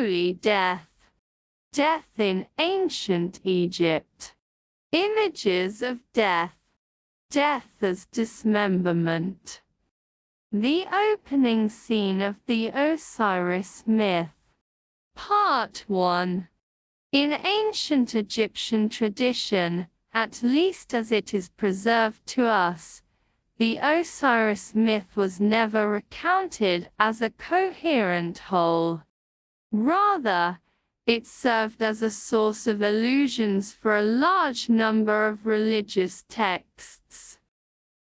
holy death. Death in ancient Egypt. Images of death. Death as dismemberment. The opening scene of the Osiris myth. Part 1. In ancient Egyptian tradition, at least as it is preserved to us, the Osiris myth was never recounted as a coherent whole. Rather, it served as a source of allusions for a large number of religious texts.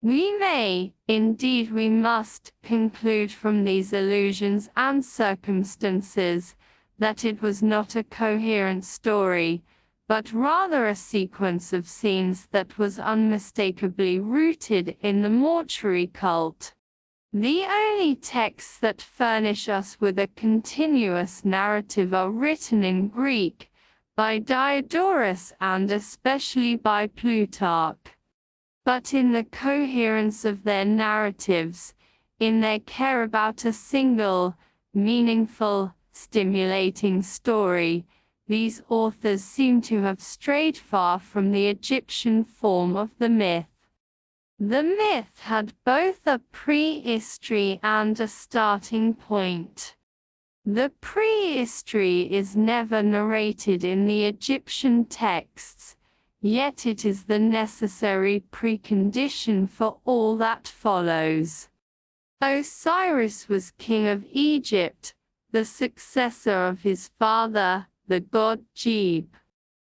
We may, indeed we must, conclude from these allusions and circumstances that it was not a coherent story, but rather a sequence of scenes that was unmistakably rooted in the mortuary cult. The only texts that furnish us with a continuous narrative are written in Greek, by Diodorus and especially by Plutarch. But in the coherence of their narratives, in their care about a single, meaningful, stimulating story, these authors seem to have strayed far from the Egyptian form of the myth. The myth had both a prehistory and a starting point. The prehistory is never narrated in the Egyptian texts, yet it is the necessary precondition for all that follows. Osiris was king of Egypt, the successor of his father, the god Geb.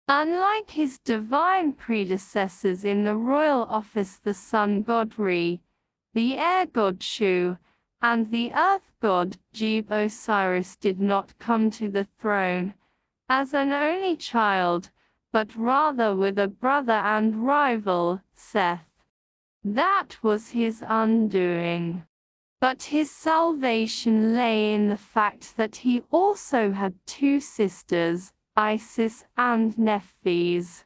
Unlike his divine predecessors in the royal office, the sun god Re, the air god Shu, and the earth god Geb, Osiris did not come to the throne as an only child, but rather with a brother and rival, Seth. That was his undoing. But his salvation lay in the fact that he also had two sisters, Isis and Nephthys.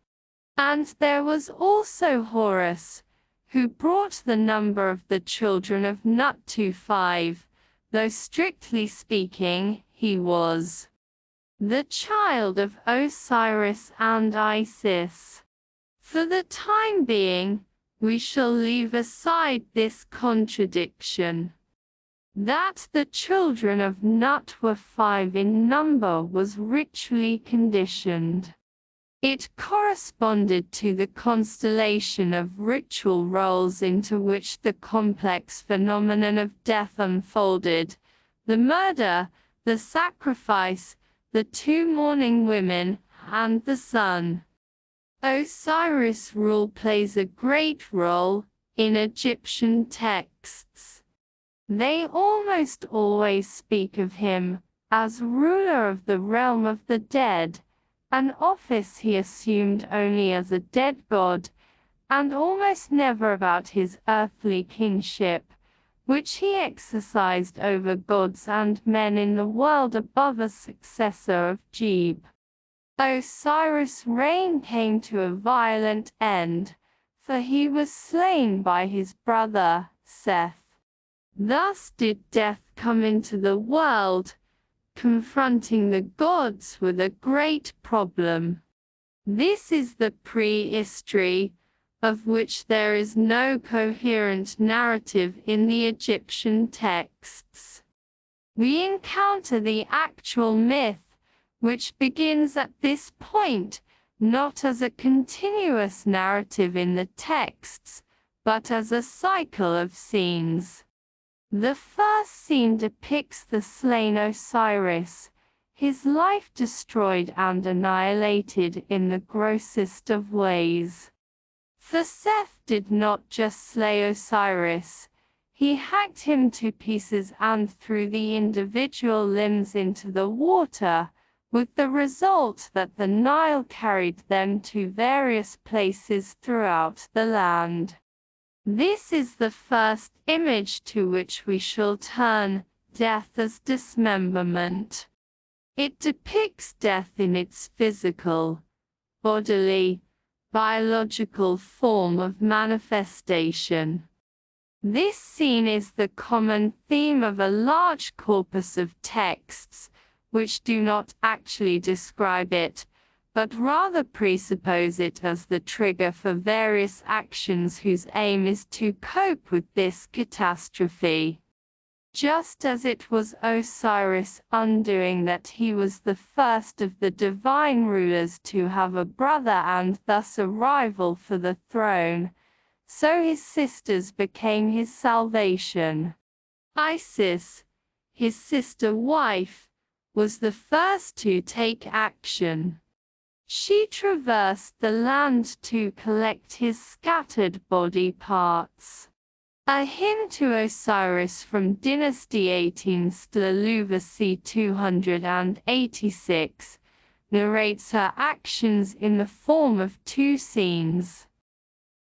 And there was also Horus, who brought the number of the children of Nut to 5, though strictly speaking, he was the child of Osiris and Isis. For the time being, we shall leave aside this contradiction. That the children of Nut were 5 in number was ritually conditioned. It corresponded to the constellation of ritual roles into which the complex phenomenon of death unfolded: the murder, the sacrifice, the 2 mourning women, and the sun. Osiris' rule plays a great role in Egyptian texts. They almost always speak of him as ruler of the realm of the dead, an office he assumed only as a dead god, and almost never about his earthly kingship, which he exercised over gods and men in the world above, a successor of Geb. Osiris' reign came to a violent end, for he was slain by his brother, Seth. Thus did death come into the world, confronting the gods with a great problem. This is the prehistory, of which there is no coherent narrative in the Egyptian texts. We encounter the actual myth, which begins at this point, not as a continuous narrative in the texts, but as a cycle of scenes. The first scene depicts the slain Osiris, his life destroyed and annihilated in the grossest of ways. For Seth did not just slay Osiris, he hacked him to pieces and threw the individual limbs into the water, with the result that the Nile carried them to various places throughout the land. This is the first image to which we shall turn, death as dismemberment. It depicts death in its physical, bodily, biological form of manifestation. This scene is the common theme of a large corpus of texts, which do not actually describe it, but rather presuppose it as the trigger for various actions whose aim is to cope with this catastrophe. Just as it was Osiris' undoing that he was the first of the divine rulers to have a brother and thus a rival for the throne, so his sisters became his salvation. Isis, his sister-wife, was the first to take action. She traversed the land to collect his scattered body parts. A hymn to Osiris from Dynasty 18 Stelaluva c. 286 narrates her actions in the form of two scenes.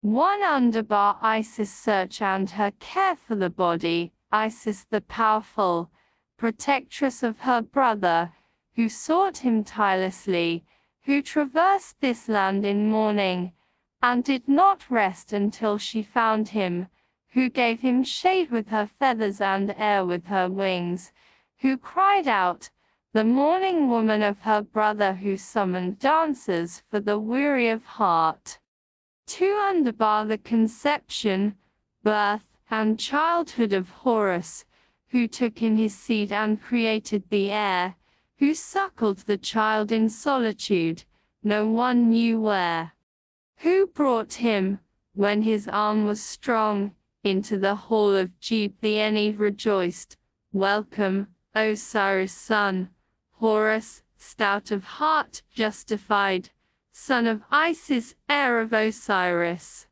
One underbar Isis' search and her care for the body, Isis the powerful, protectress of her brother, who sought him tirelessly, who traversed this land in mourning, and did not rest until she found him, who gave him shade with her feathers and air with her wings, who cried out, the mourning woman of her brother, who summoned dancers for the weary of heart. 2 underbar the conception, birth, and childhood of Horus, who took in his seed and created the air, who suckled the child in solitude, no one knew where, who brought him, when his arm was strong, into the hall of Geb. The Ennead rejoiced, welcome, Osiris' son, Horus, stout of heart, justified, son of Isis, heir of Osiris.